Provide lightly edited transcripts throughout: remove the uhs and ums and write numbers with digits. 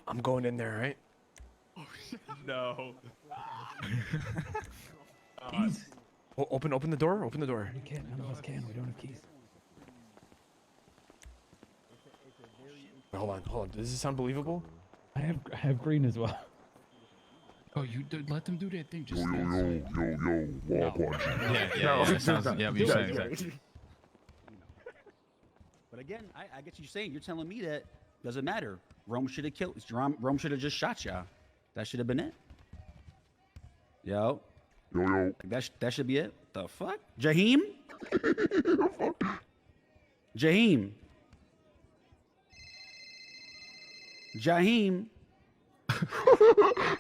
I'm going in there, right? No. Keys? Open the door. Open the door. We can't. None of us can. We don't have keys. Hold on. Does this sound believable? I have green as well. Oh, you let them do that thing. Just Yo, wall punch. yeah. Sounds, yeah, you're saying exactly. But again, I get you saying. You're telling me that doesn't matter. Rome should have killed. Rome should have just shot y'all. That should have been it. Yo. That should be it. The fuck? Jaheim? Jaheim. Jaheim.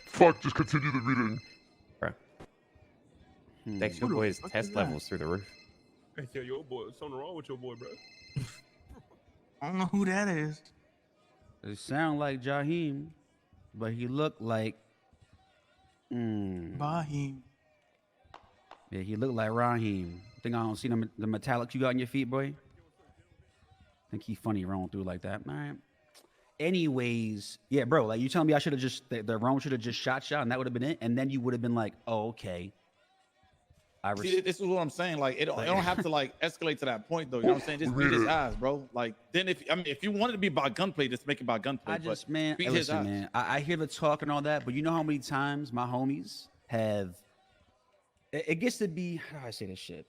Fuck, just continue the meeting. Bro. Thanks, your boy's test levels through the roof. Hey, yo, boy, something wrong with your boy, bro. I don't know who that is. It sound like Jaheim, but he looked like. Bahim. Yeah, he looked like Raheem. Think I don't see the metallics you got on your feet, boy? Think he funny rolling through like that, man. Anyways, yeah, bro, like you telling me I should have just, the Rome should have just shot and that would have been it, and then you would have been like, oh, okay. See, this is what I'm saying. Like, it don't have to like escalate to that point, though. You know what I'm saying? Just beat his ass, bro. Like, then if you wanted to be by gunplay, just make it by gunplay. I just, but man, beat hey, his listen, ass. man. I hear the talk and all that, but you know how many times my homies have. It gets to be, how do I say this shit?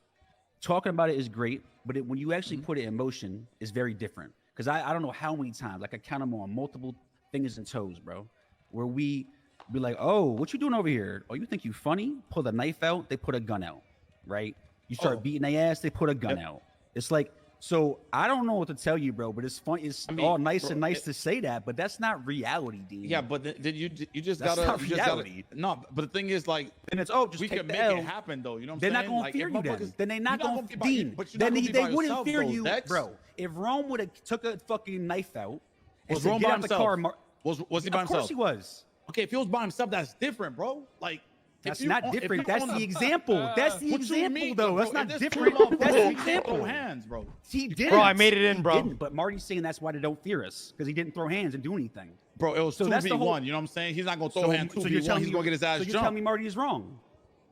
Talking about it is great, but when you actually put it in motion, it's very different. Because I don't know how many times, like I count them on multiple fingers and toes, bro, where we be like, oh, what you doing over here? Oh, you think you funny? Pull the knife out, they put a gun out, right? You start beating their ass, they put a gun out. It's like, so I don't know what to tell you, bro, but it's fun. It's all nice and nice to say that, but that's not reality, Dean. Yeah, but then you just That's gotta not you just gotta reality. no. But the thing is, like, And it's just we take can the make L. it happen, though. You know what I'm They're saying? not gonna Like, fear if you then. motherfuckers- Then they're not you're gonna be by- Dean. but you're Then not gonna be they by wouldn't yourself, fear though, you, Dex. bro. If Rome would have took a fucking knife out and Was said, Rome get by out the himself? car, Was he by of himself? course he was. Okay, if he was by himself, that's different, bro. Like, That's not different. That's the example. That's the What you example, mean, though. bro? That's not If there's two different. motherfuckers, That's the you can't throw example. hands, bro. He didn't. Bro, I made it in, bro. He didn't, but Marty's saying that's why they don't fear us, because he didn't throw hands and do anything. Bro, it was So that's the 2v1. whole- You know what I'm saying? He's not gonna throw hands 2v1. He's gonna get his ass So you're jumped. telling me Marty is wrong?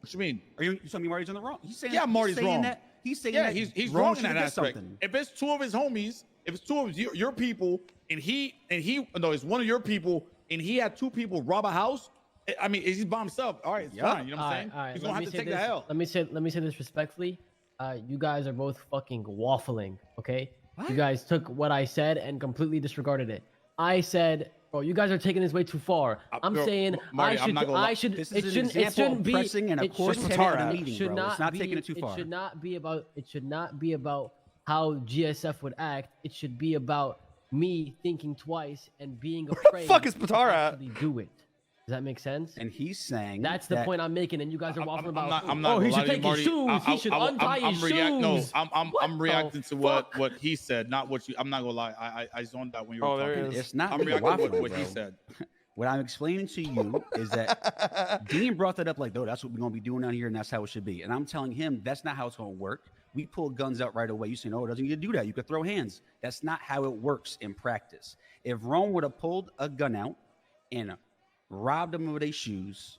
What you mean? Are you telling me Marty's on the wrong? He's saying, Yeah, Marty's he's saying wrong. That, he's saying Yeah, that he's Rome wrong in should've that did aspect. something. If it's two of his homies, if it's two of your people, and it's one of your people, and he had two people rob a house. I mean, he's by himself. All right, it's fine. You know what I'm saying? All right, He's let gonna me have to say take the this- L. Let me say this respectfully. You guys are both fucking waffling, okay? What? You guys took what I said and completely disregarded it. I said, bro, you guys are taking this way too far. I'm bro, saying Marty, I'm not gonna lie. This it is shouldn't an it example shouldn't of be pressing and a it course shouldn't- tenant it in a meeting, should bro. not It's not be, taking it too far. It should not be about how GSF would act. It should be about me thinking twice and being afraid fuck is to Patara at? actually do it. Does that make sense? And he's saying That's the that- point I'm making, and you guys are waffling about. I'm not oh, he gonna lie should to you, take Marty. his shoes. He should untie his shoes. No, I'm What reacting the to fuck? what he said, not what you. I'm not gonna lie. I zoned out when you were Oh, there talking. he is. It's not I'm really reacting to waffling, what he bro. said. What I'm explaining to you is that Dean brought that up like, no, that's what we're going to be doing down here, and that's how it should be. And I'm telling him that's not how it's going to work. We pull guns out right away. You say, no, it doesn't need to do that. You could throw hands. That's not how it works in practice. If Rome would have pulled a gun out and robbed them of their shoes,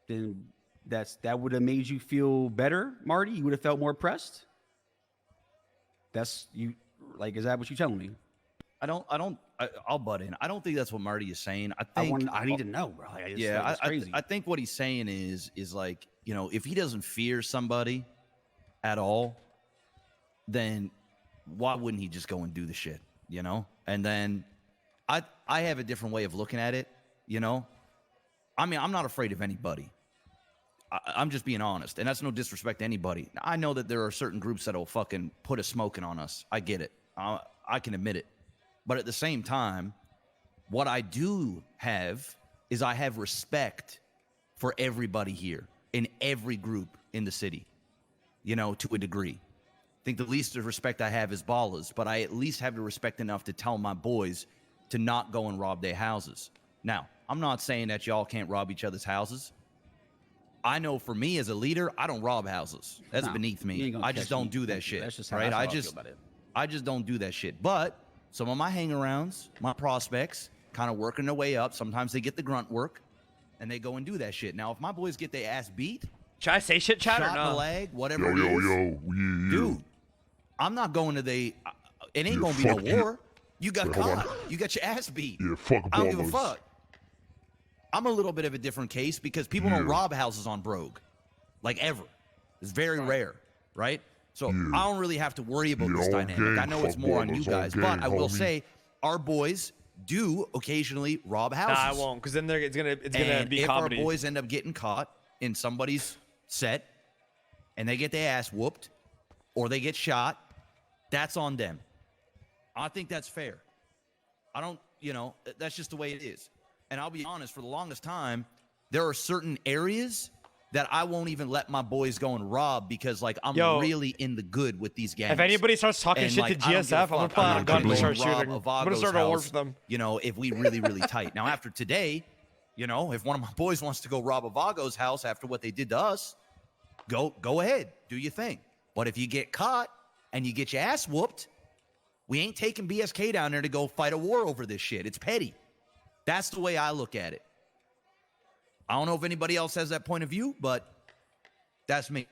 then that would have made you feel better, Marty? You would have felt more pressed? That's you. Like, is that what you're telling me? I'll butt in. I don't think that's what Marty is saying. I need to know, bro. It's crazy. I think what he's saying is like, you know, if he doesn't fear somebody at all, then why wouldn't he just go and do the shit, you know? And then I have a different way of looking at it, you know? I mean, I'm not afraid of anybody. I'm just being honest, and that's no disrespect to anybody. I know that there are certain groups that'll fucking put a smoking on us. I get it. I can admit it. But at the same time, what I do have is I have respect for everybody here in every group in the city, you know, to a degree. I think the least of respect I have is ballers, but I at least have the respect enough to tell my boys to not go and rob their houses. Now, I'm not saying that y'all can't rob each other's houses. I know for me as a leader, I don't rob houses. That's beneath me. I just don't do that shit. That's just how right? I feel about it. I just don't do that shit. But some of my hang-arounds, my prospects, kind of working their way up. Sometimes they get the grunt work, and they go and do that shit. Now, if my boys get their ass beat, Should I say shit, chat, or shot in the no? leg, whatever Yo, it yo, is, yo. Yeah. dude, I'm not going to the. It ain't Yeah, gonna be no fuck you. war. You got Hold on. caught. You got your ass beat. Yeah, fuck I don't give a ballers. fuck. I'm a little bit of a different case because people don't Yeah. rob houses on Brogue, like ever. It's very rare, right? So Yeah. I don't really have to worry about Yeah, this on dynamic. game, I know it's fuck more on ballers, you on guys, game, but I will homie. say our boys do occasionally rob Nah, houses. I won't, because then it's gonna And be if comedy. our boys end up getting caught in somebody's set and they get their ass whooped or they get shot, that's on them. I think that's fair. I don't, that's just the way it is. And I'll be honest, for the longest time, there are certain areas that I won't even let my boys go and rob because, like, I'm Yo, really in the good with these gangs. If anybody starts talking And, shit like, to I don't give a GSF, I'm gonna fuck. pull I'm out a not gun gonna and go start rob shooting. a I'm gonna Vago's start a war house, for them. if we really, really tight. Now, after today, if one of my boys wants to go rob a Vago's house after what they did to us, go ahead, do your thing. But if you get caught and you get your ass whooped, we ain't taking BSK down there to go fight a war over this shit. It's petty. That's the way I look at it. I don't know if anybody else has that point of view, but that's me.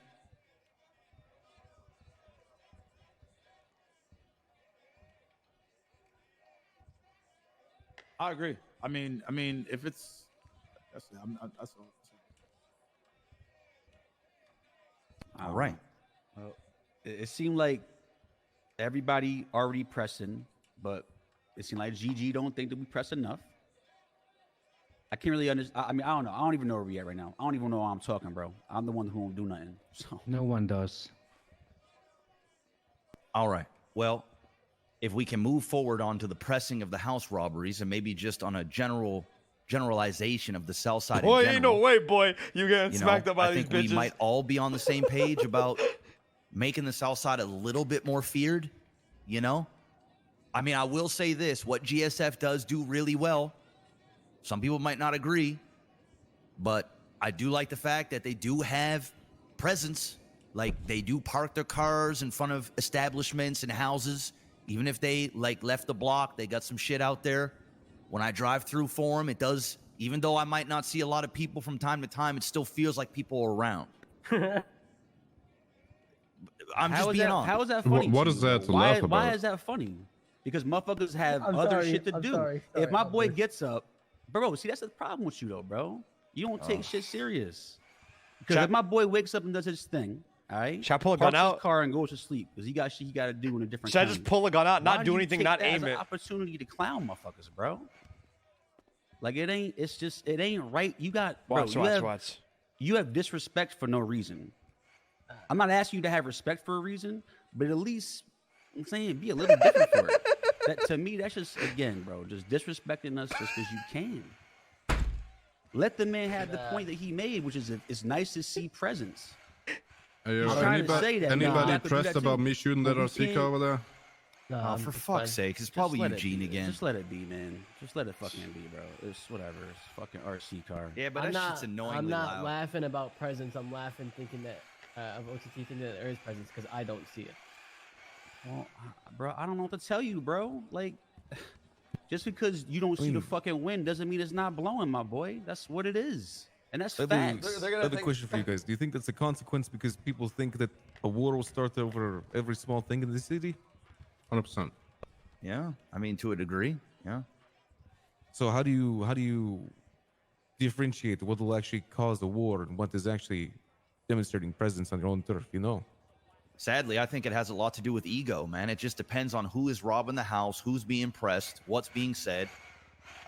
I agree. I mean, if it's that's all. All right. Well, it seemed like everybody already pressing, but it seemed like GG don't think that we press enough. I can't really understand. I mean, I don't know. I don't even know where we at right now. I don't even know why I'm talking, bro. I'm the one who won't do nothing. So No one does. All right. Well, if we can move forward onto the pressing of the house robberies and maybe just on a generalization of the South Side Boy, in ain't general, no way, boy. You getting you know, smacked up by I these think bitches. we might all be on the same page about making the South Side a little bit more feared, I mean, I will say this. What GSF does do really well, some people might not agree, but I do like the fact that they do have presence. Like, they do park their cars in front of establishments and houses. Even if they, left the block, they got some shit out there. When I drive through for them, it does, even though I might not see a lot of people from time to time, it still feels like people are around. I'm just being honest. How is that funny? What to is you, that bro? to Why, laugh why about? is that funny? Because motherfuckers have I'm other sorry, shit to I'm do. sorry, If my I'm boy sorry. gets up, bro, see, that's the problem with you, though, bro. You don't take shit serious. Because Should if my boy wakes up and does his thing, all right, Should I pull a parks gun his out? car and goes to sleep because he got shit he got to do in a different. Should I just county. pull a gun out, Why not do do you anything, take not that as aim an it? opportunity to clown motherfuckers, bro. Like, it ain't right. You got, Watch, bro, watch. you have disrespect for no reason. I'm not asking you to have respect for a reason, but at least I'm saying be a little different for it. That, to me, that's just, again, bro, just disrespecting us just because you can. Let the man have the point that he made, which is it's nice to see presence. Hey, I'm trying to say that, anybody nah, I could do pressed that about too. me shooting that But we RC can't- car over there? No, Oh, for it's fuck's fine. sake, it's Just probably let it Eugene be. again. Just let it be, man. Just let it fucking be, bro. It's whatever. It's fucking RC car. Yeah, but I'm that not, shit's annoyingly I'm not loud. laughing about presence. I'm laughing thinking that of OTT thinking that there is presence because I don't see it. Well, bro, I don't know what to tell you, bro. Like, just because you don't see the fucking wind doesn't mean it's not blowing, my boy. That's what it is, and that's facts. I have a question for you guys. Do you think that's a consequence because people think that a war will start over every small thing in the city? 100%. Yeah, I mean, to a degree, yeah. So how do you differentiate what will actually cause the war and what is actually demonstrating presence on your own turf? Sadly, I think it has a lot to do with ego, man. It just depends on who is robbing the house, who's being pressed, what's being said.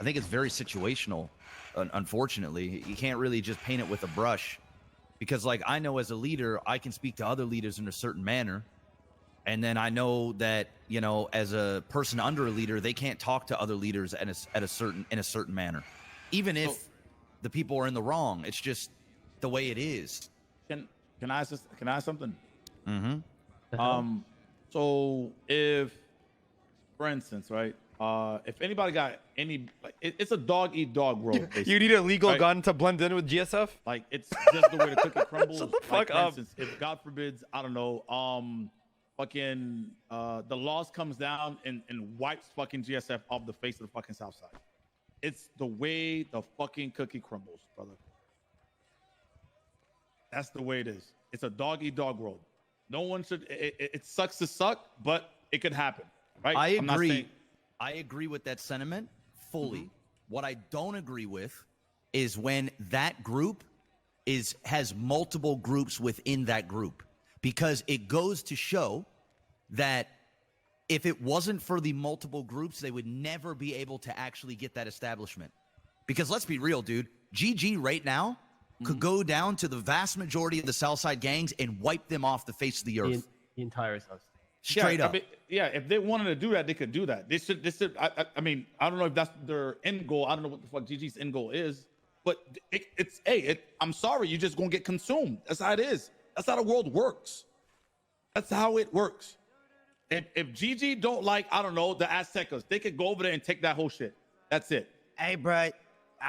I think it's very situational, unfortunately. You can't really just paint it with a brush because, like, I know as a leader, I can speak to other leaders in a certain manner. And then I know that, as a person under a leader, they can't talk to other leaders in a certain manner, even if the people are in the wrong. It's just the way it is. Can I ask something? Mm-hmm. So if, for instance, right, if anybody got any, it's a dog eat dog world. Basically, You need a legal right? gun to blend in with GSF? Like, it's just the way the cookie crumbles. Shut the Like, fuck for up. instance, if God forbids, I don't know, the laws comes down and wipes fucking GSF off the face of the fucking South Side. It's the way the fucking cookie crumbles, brother. That's the way it is. It's a dog-eat-dog world. No one should. It sucks to suck, but it could happen, right? I I'm not agree. saying- I agree with that sentiment fully. What I don't agree with is when that group has multiple groups within that group, because it goes to show that if it wasn't for the multiple groups, they would never be able to actually get that establishment. Because let's be real, dude. GG right now could go down to the vast majority of the Southside gangs and wipe them off the face of the earth. The entire South. Straight up. I mean, yeah, if they wanted to do that, they could do that. This should. I mean, I don't know if that's their end goal. I don't know what the fuck GG's end goal is, but I'm sorry, you're just gonna get consumed. That's how it is. That's how the world works. That's how it works. If GG don't like, I don't know, the Aztecas, they could go over there and take that whole shit. That's it. Hey, bro, I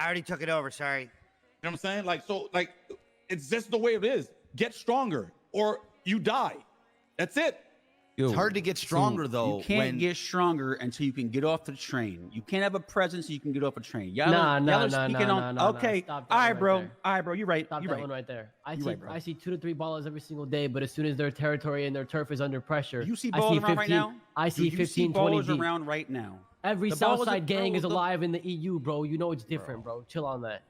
already took it over. Sorry. You know what I'm saying? Like, it's just the way it is. Get stronger or you die. That's it. It's hard to get stronger, though. You can't get stronger until you can get off the train. You can't have a presence so you can get off a train. Nah. Okay. Stop that All right, one bro. there. All right, bro. You're right. Stop You're that right. one right there. You're right, bro. I see 2 to 3 ballers every single day, but as soon as their territory and their turf is under pressure, You see I ballers see around right 15 now? I see Do you 15, see 20 ballers deep. around right now. Every The Southside ballers- gang bro, is the- alive in the EU, bro. You know it's different, bro. Chill on that.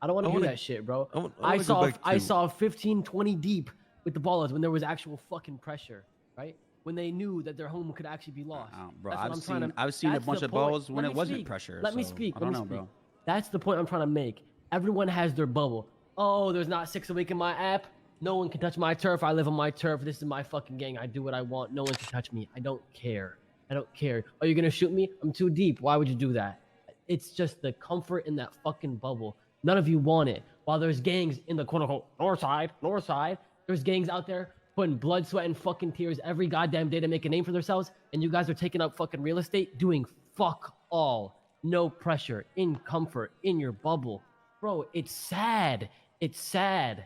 I don't want to hear that shit, bro. I wanna I go back to- saw 15, 20 deep with the ballers when there was actual fucking pressure, right? When they knew that their home could actually be lost. Bro, That's what I'm trying to- I've seen a that's bunch the of point. balls when Let it me wasn't speak. pressure. Let me so speak. I Let don't me know, speak. bro. That's the point I'm trying to make. Everyone has their bubble. Oh, there's not 6 a week in my app. No one can touch my turf. I live on my turf. This is my fucking gang. I do what I want. No one can touch me. I don't care. Are you gonna shoot me? I'm too deep. Why would you do that? It's just the comfort in that fucking bubble. None of you want it. While there's gangs in the quote-unquote north side, there's gangs out there putting blood, sweat, and fucking tears every goddamn day to make a name for themselves, and you guys are taking up fucking real estate, doing fuck all. No pressure, in comfort, in your bubble. Bro, it's sad. It's sad.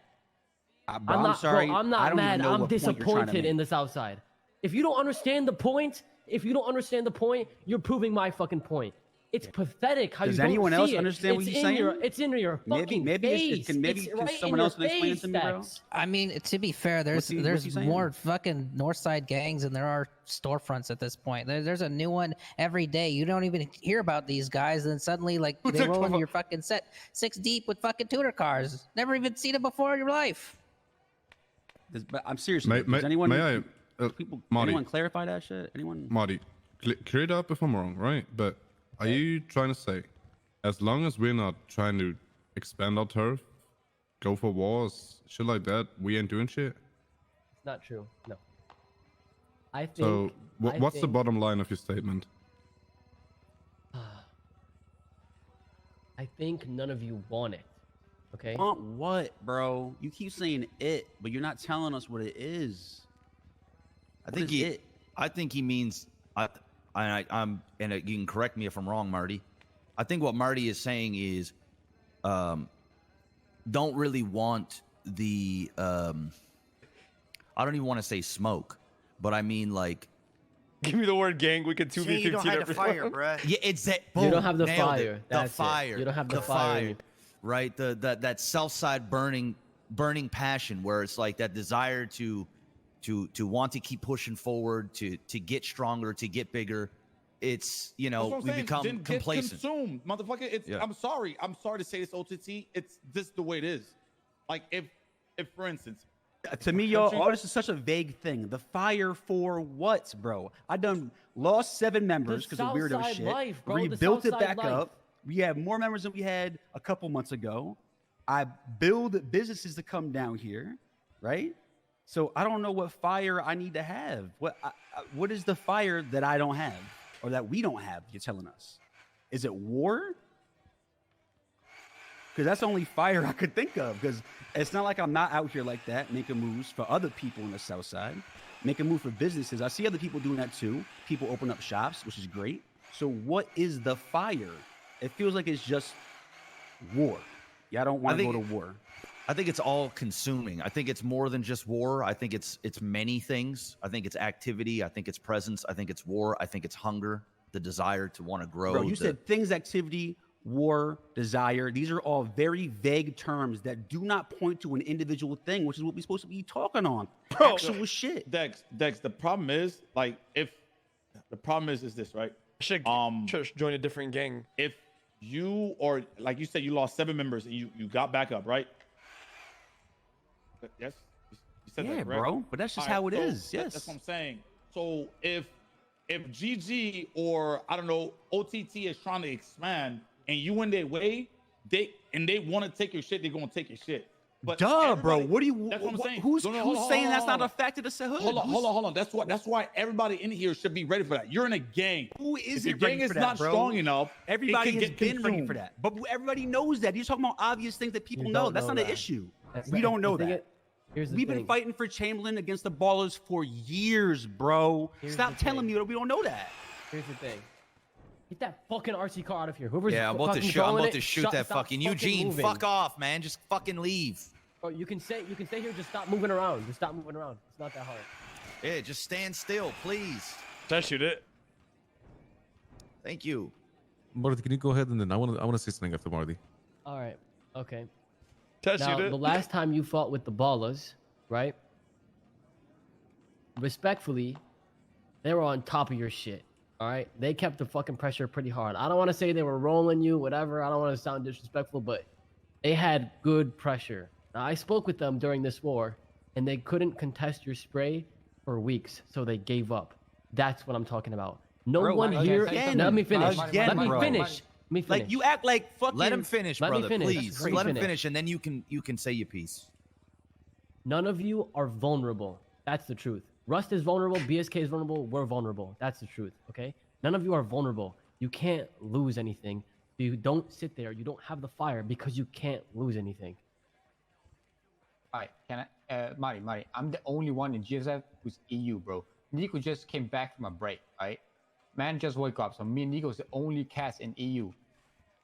Bro, I'm sorry. Bro, I'm I not don't even mad. know I'm what point you're trying to disappointed make. in the South Side. If you don't understand the point, you're proving my fucking point. It's pathetic how Does you don't anyone see else it. understand what It's he's in saying? It's in your fucking maybe face. can It's right in someone your else explain it to me, bro? face, I mean, to be fair, What's he there's saying? more fucking Northside gangs than there are storefronts at this point. There's a new one every day. You don't even hear about these guys, and then suddenly, like, they roll in your fucking set 6 deep with fucking tutor cars. Never even seen it before in your life. But I'm serious. May Anyone Marty, clarify that shit? Anyone? Marty, clear it up if I'm wrong, right? But are you trying to say, as long as we're not trying to expand our turf, go for wars, shit like that, we ain't doing shit? It's not true. No. I think. So what's the bottom line of your statement? I think none of you want it. Okay. Want what, bro? You keep saying it, but you're not telling us what it is. I think he means I'm and you can correct me if I'm wrong, Marty. I think what Marty is saying is don't really want the I don't even want to say smoke, but I mean like Give me the word gang. We can 2v15 you don't have the everyone. fire, bruh. yeah, it's that You don't boom, have the nailed fire. it. That's the it. fire. You don't have the fire in you. Right? That south side burning passion where it's like that desire to want to keep pushing forward, to get stronger, to get bigger. It's, you That's what know, I'm we saying. become Then get complacent. consumed, motherfucker. It's. Yeah. I'm sorry to say this, OTT. It's just the way it is. Like if for instance, To me, y'all, all this is such a vague thing. The fire for what, bro? I done lost 7 members because of weirdo Southside shit. life, bro. The Rebuilt it Southside back life. up. We have more members than we had a couple months ago. I build businesses to come down here, right? So I don't know what fire I need to have. What is the fire that I don't have or that we don't have? You're telling us, is it war? Because that's the only fire I could think of. Because it's not like I'm not out here like that making moves for other people in the South Side, making moves for businesses. I see other people doing that too. People open up shops, which is great. So what is the fire? It feels like it's just war. Yeah, I don't want to go to war. I think it's all consuming. I think it's more than just war. I think it's many things. I think it's activity. I think it's presence. I think it's war. I think it's hunger, the desire to want to grow. Bro, you said things, activity, war, desire. These are all very vague terms that do not point to an individual thing, which is what we're supposed to be talking on. Bro, actual shit. Dex, the problem is, like, if the problem is this, right? Should join a different gang. If you, or like you said, you lost 7 members and you got back up, right? Yes, you said Yeah, that, correct? bro. But that's just All how right, it so is. Yes. That's what I'm saying. So if GG or I don't know, OTT is trying to expand and you in their way, they want to take your shit, they're gonna take your shit. But duh, bro. What do you? That's what I'm saying. Who's No, hold on, saying hold that's on, not hold a on. factor to say? Hold on. That's why everybody in here should be ready for that. You're in a gang. Who If isn't your gang ready is for that, not bro? strong enough, Everybody it has can been get ready consumed. for that. But everybody knows that. You're talking about obvious things that people You know. don't That's know not an that. issue. That's We not- don't know the thing that. is- Here's the We've thing. been fighting for Chamberlain against the Ballers for years, bro. Here's Stop the telling thing. me that we don't know that. Here's the thing. Get that fucking RC car out of here. Whoever's Yeah, I'm about to fucking shoot. I'm controlling about to it, shoot stop that fucking Eugene. moving. Fuck off, man. Just fucking leave. Bro, you can stay here. Just stop moving around. Just stop moving around. It's not that hard. Yeah, just stand still, please. Should I shoot it? Thank you. Marty, can you go ahead and then I want to say something after Marty. All right. Okay. Should I Now, shoot it? the last time you fought with the Ballers, right? Respectfully, they were on top of your shit. All right. They kept the fucking pressure pretty hard. I don't want to say they were rolling you, whatever. I don't want to sound disrespectful, but they had good pressure. Now, I spoke with them during this war, and they couldn't contest your spray for weeks, so they gave up. That's what I'm talking about. No Bro, one again, here. again, Let me finish. again, Let me bro. finish. Let me finish. Like you act like fucking. Let him finish, Let me brother. finish. Please. Let me Let him finish. finish, and then you can say your piece. None of you are vulnerable. That's the truth. Rust is vulnerable. BSK is vulnerable. We're vulnerable. That's the truth. Okay. None of you are vulnerable. You can't lose anything. You don't sit there. You don't have the fire because you can't lose anything. All right, can I, Marty, I'm the only one in GSF who's EU, bro. Nico just came back from a break, right? Man just woke up, so me and Nico's the only cats in EU.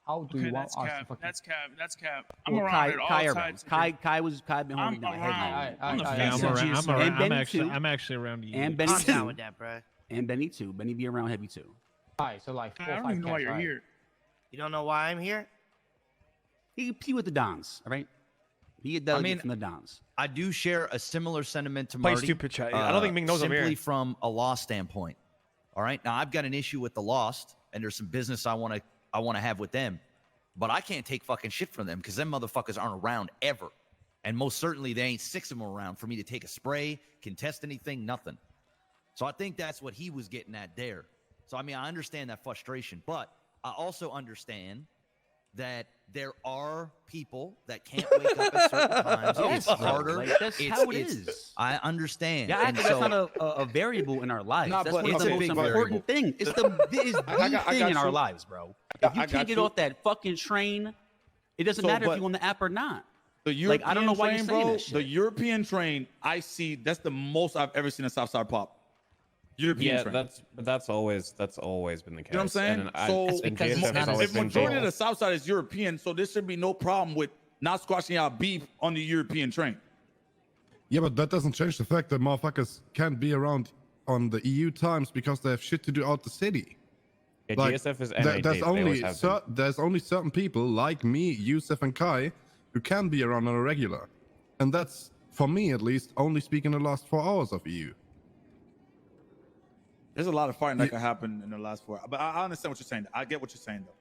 How do you want us to fucking... That's cap. I'm Well, around at all Kai times. Kai been holding down. Alright, I'm the alright, face alright. of GSF. And Benny too. I'm actually around you. And Benny I'm down too. with that, bro. And Benny too. Benny be around heavy too. Alright, so like 4 I or don't 5 even know why cats, you're alright. here. You don't know why I'm here? He pee with the Dons, all right? Be a delegate mean, from the Dons. I do share a similar sentiment to Play Marty. stupid chat. I don't think Ming knows I'm simply here. from a law standpoint. All right. Now I've got an issue with the Lost, and there's some business I want to have with them, but I can't take fucking shit from them because them motherfuckers aren't around ever, and most certainly there ain't 6 of them around for me to take a spray, contest anything, nothing. So I think that's what he was getting at there. So I mean, I understand that frustration, but I also understand that there are people that can't wake up at certain times. Yes, It's harder. like, that's how it is. I understand. Yeah, And that's so, not a variable in our lives. Nah, That's but one of it's the a most big important thing. It's the I got thing in our you. lives, bro. If you I got can't get you. off that fucking train, it doesn't So, matter if but- you're on the app or not. The European Like, I don't know why you're train, saying bro. that shit. The European train, I see. That's the most I've ever seen a Southside pop. European Yeah, train. that's always been the case. You know what I'm saying? And So That's and because GSF it's has not always if been majority of gold. the Southside is European, so there should be no problem with not squashing out beef on the European train. Yeah, but that doesn't change the fact that motherfuckers can't be around on the EU times because they have shit to do out the city. Yeah, Like, GSF is There- NA. there's only certain people like me, Yusuf, and Kai who can be around on a regular, and that's for me at least only speaking the last 4 hours of EU. There's a lot of fighting that could happen in the last 4 hours. But I understand what you're saying. I get what you're saying, though.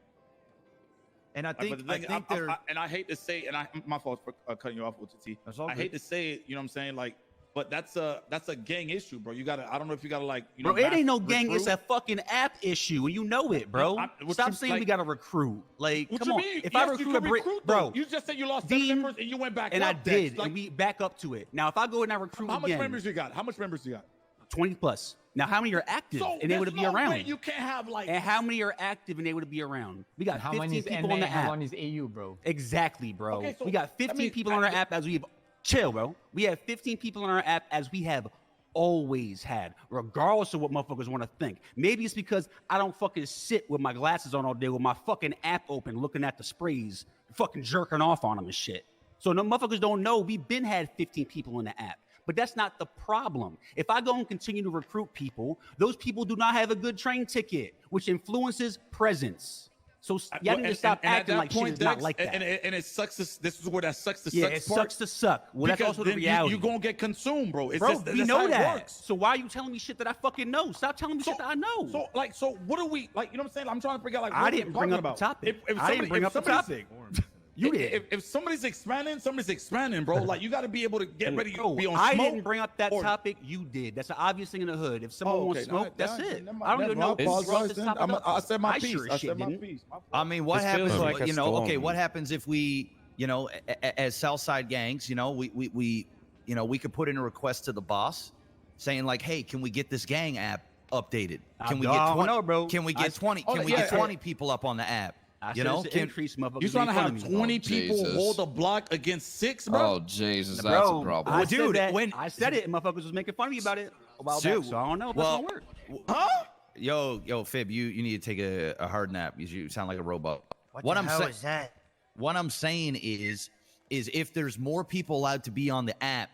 and I think, But the I thing- think they're. and I hate to say, and my fault for cutting you off with the T. That's all I good. hate to say it, you know what I'm saying? Like, but that's a gang issue, bro. You gotta. I don't know if you gotta like, you know. Bro, it ain't no mass gang. It's recruit. a fucking app issue, and you know it, bro. What Stop you- saying we like- gotta recruit. Like, What come you on. mean? If Yes, I you recruit can a brick, recruit, bro, though. You just said you lost 7 Dean, members and you went back. and I up, did, Dex. Like, and we back up to it. Now, if I go and I recruit how much again, members you got? How much members you got? 20 plus. Now, how many are active So and able to there's be no around? way you can't have like. And how many are active and able to be around? We got How 15 many is people NA, on the how app. many is EU, bro? Exactly, bro. Okay, so, we got 15 people on our app as we've chill, bro. We have 15 people on our app as we have always had, regardless of what motherfuckers want to think. Maybe it's because I don't fucking sit with my glasses on all day with my fucking app open, looking at the sprays, fucking jerking off on them and shit. So no motherfuckers don't know we've been had 15 people in the app. But that's not the problem. If I go and continue to recruit people, those people do not have a good train ticket, which influences presence. So y'all need to stop acting like shit is not like that. And it sucks. This is where that sucks to Yeah, suck. it sucks to suck. Well, that's also the reality. You're gonna get consumed, bro. We know that. So why are you telling me shit that I fucking know? Stop telling me shit that I know. So what are we like? You know what I'm saying? I'm trying to figure out like. I didn't bring up the topic. I didn't bring up the topic. You did. If somebody's expanding, bro. Like you got to be able to get ready to be on smoke. I didn't bring up that topic. You did. That's an obvious thing in the hood. If someone wants smoke, that's it. I don't even know. I said my piece. I said my piece. I mean, what happens? You know, okay, what happens if we, you know, as Southside gangs, you know, we could put in a request to the boss, saying like, hey, can we get this gang app updated? Can we get 20? Bro. Can we get 20? Can we get 20 people up on the app? You know, increase you trying to have 20 people hold a block against 6, bro? Oh Jesus, that's a problem. I said that. When I said it, and motherfuckers was making fun of me about it a while back. So I don't know if that's gonna work. Huh? Yo, Fib, you need to take a hard nap. You sound like a robot. What the hell is that? What I'm saying is if there's more people allowed to be on the app,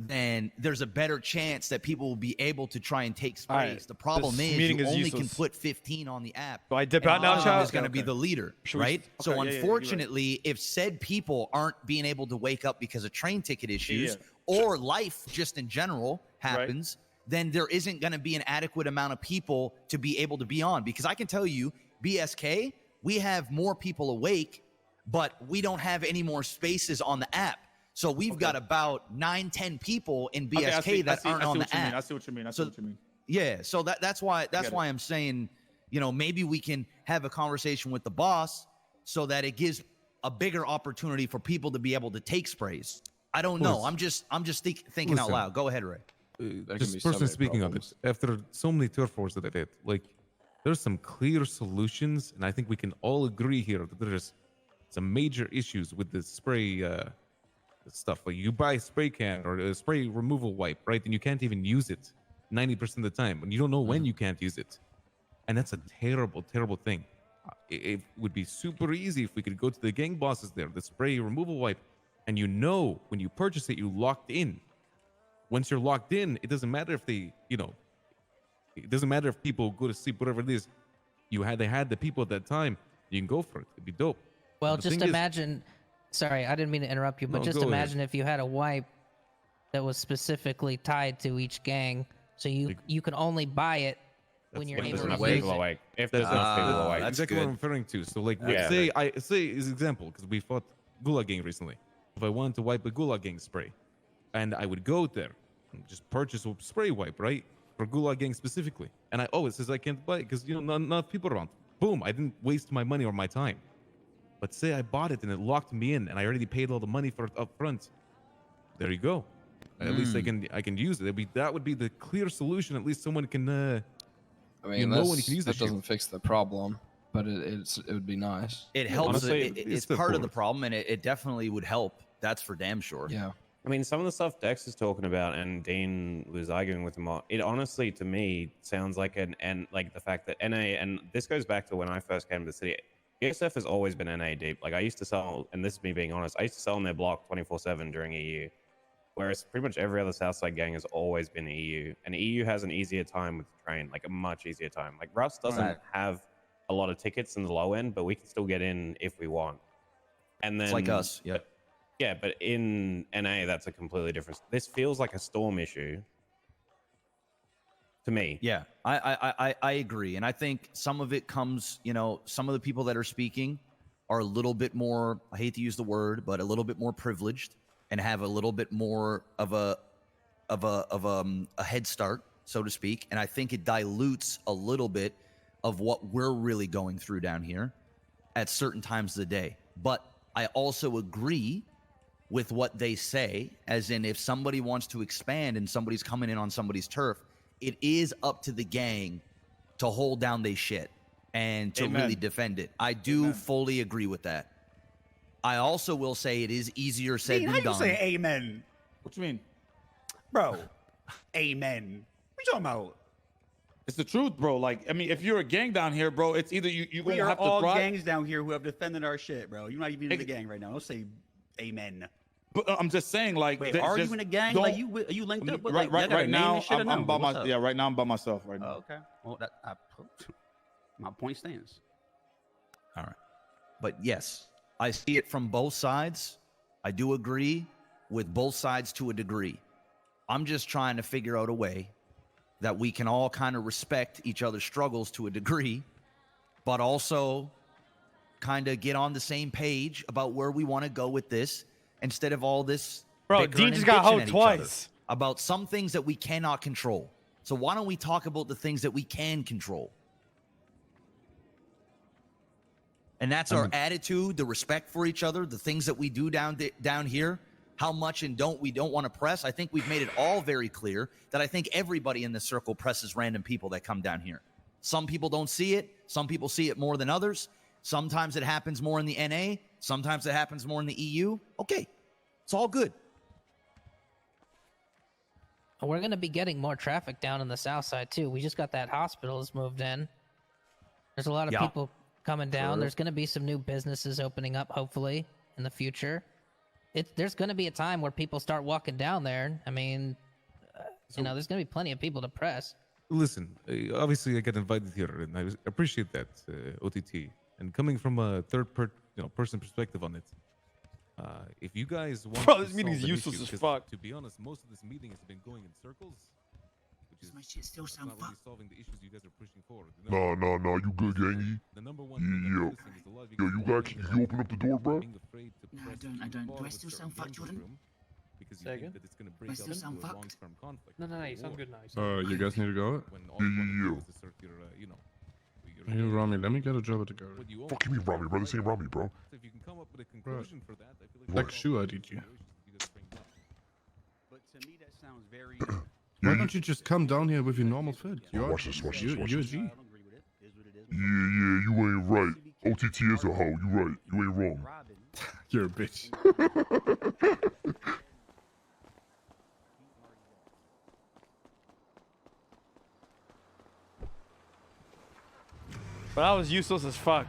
then there's a better chance that people will be able to try and take sprays. Right. The problem This is meeting you is only useless. can put 15 on the app. Do I dip out now, chat? Is going to be the leader, right? So unfortunately, if said people aren't being able to wake up because of train ticket issues or life just in general happens, then there isn't going to be an adequate amount of people to be able to be on. Because I can tell you, BSK, we have more people awake, but we don't have any more spaces on the app. So we've got about 9-10 people in BSK that aren't on the app. I see what you mean. Yeah, so that's why I'm saying, you know, maybe we can have a conversation with the boss so that it gives a bigger opportunity for people to be able to take sprays. I don't know. I'm just thinking out loud. Go ahead, Ray. Just personally speaking on this, after so many turf wars that I did, like there's some clear solutions, and I think we can all agree here that there's some major issues with the spray stuff. Like you buy a spray can or a spray removal wipe, right? And you can't even use it 90% of the time, and you don't know when you can't use it. And that's a terrible, terrible thing. It would be super easy if we could go to the gang bosses there, the spray removal wipe, and you know when you purchase it, you locked in. Once you're locked in, it doesn't matter if they, you know, it doesn't matter if people go to sleep, whatever it is. They had the people at that time. You can go for it. It'd be dope. Well, just imagine. Sorry, I didn't mean to interrupt you, but just imagine if you had a wipe that was specifically tied to each gang, so you can only buy it when you're able to use it. If there's enough people awake. That's exactly what I'm referring to. So, like, say as an example, because we fought Gulag Gang recently. If I wanted to wipe a Gulag Gang spray, and I would go there and just purchase a spray wipe, right, for Gulag Gang specifically, and it says I can't buy it because not enough people around. Boom! I didn't waste my money or my time. But say I bought it and it locked me in, and I already paid all the money for it up front. There you go. At least I can use it. That would be the clear solution. At least someone can. I mean, when you can use that doesn't fix the problem, but it would be nice. It helps. Honestly, it's part of the problem, and it definitely would help. That's for damn sure. Yeah. I mean, some of the stuff Dex is talking about and Dean was arguing with him on, it honestly, to me, sounds like like the fact that NA, and this goes back to when I first came to the city. GSF has always been NA deep. Like I used to sell, and this is me being honest, I used to sell on their block 24/7 during EU, whereas pretty much every other Southside gang has always been EU, and EU has an easier time with the train, like a much easier time. Like Russ doesn't have a lot of tickets in the low end, but we can still get in if we want. And then it's like us, yeah, but in NA that's a completely different. This feels like a Storm issue to me. Yeah, I agree, and I think some of it comes, you know, some of the people that are speaking are a little bit more, I hate to use the word, but a little bit more privileged and have a little bit more of a head start, so to speak, and I think it dilutes a little bit of what we're really going through down here at certain times of the day. But I also agree with what they say, as in if somebody wants to expand and somebody's coming in on somebody's turf, it is up to the gang to hold down their shit and to really defend it. I do fully agree with that. I also will say it is easier said than done. How you say amen? What you mean? Bro, amen. What you talking about? It's the truth, bro. Like, I mean, if you're a gang down here, bro, it's either you we gonna are have to all thrive. gangs down here who have defended our shit, bro. You're not even in the gang right now. Don't say amen. But I'm just saying, like, wait, are you in a gang? Like, are you linked up with like right now? I'm by myself. Yeah, right now I'm by myself right now. Oh, okay. Well, my point stands. All right. But yes, I see it from both sides. I do agree with both sides to a degree. I'm just trying to figure out a way that we can all kind of respect each other's struggles to a degree, but also kind of get on the same page about where we want to go with this instead of all this. Bro, Dean just got hoed twice. About some things that we cannot control. So why don't we talk about the things that we can control? And that's our attitude, the respect for each other, the things that we do down here, how much and we don't want to press. I think we've made it all very clear that I think everybody in this circle presses random people that come down here. Some people don't see it. Some people see it more than others. Sometimes it happens more in the NA. Sometimes it happens more in the EU. Okay, it's all good. We're going to be getting more traffic down in the south side, too. We just got that hospital that's moved in. There's a lot of people coming down. There's going to be some new businesses opening up, hopefully, in the future. There's going to be a time where people start walking down there. I mean, you know, there's going to be plenty of people to press. Listen, obviously I got invited here, and I appreciate that, OTT. And coming from a person perspective on it, if you guys want Bro, to this meeting is solve an useless issue, as 'cause fuck. To be honest, most of this meeting has been going in circles, which is my shit still sound not really solving the issues you guys are pushing forward. No, you good, gangy. The number one thing I'm noticing is a lot of you guys you open up the door, bro? being afraid to No, press I don't. Do I forward still with sound certain fucked, Jordan? room because you Say think again? that it's going to I break still up sound into a fucked? long-term conflict. No, you sound good now. You guys need to go? When all you want to do is assert your, Hey, Ramee, let me get a job at the garage. Fuck you mean Ramee, bro? This ain't Ramee, bro. So if you can come up with a conclusion for that, I feel Like shoe ID'd you. But to me, that sounds very. Why don't you just come down here with your normal fit? Watch this. You're a G. Yeah, you ain't right. OTT is a hoe. You right. You ain't wrong. You're a bitch. But I was useless as fuck.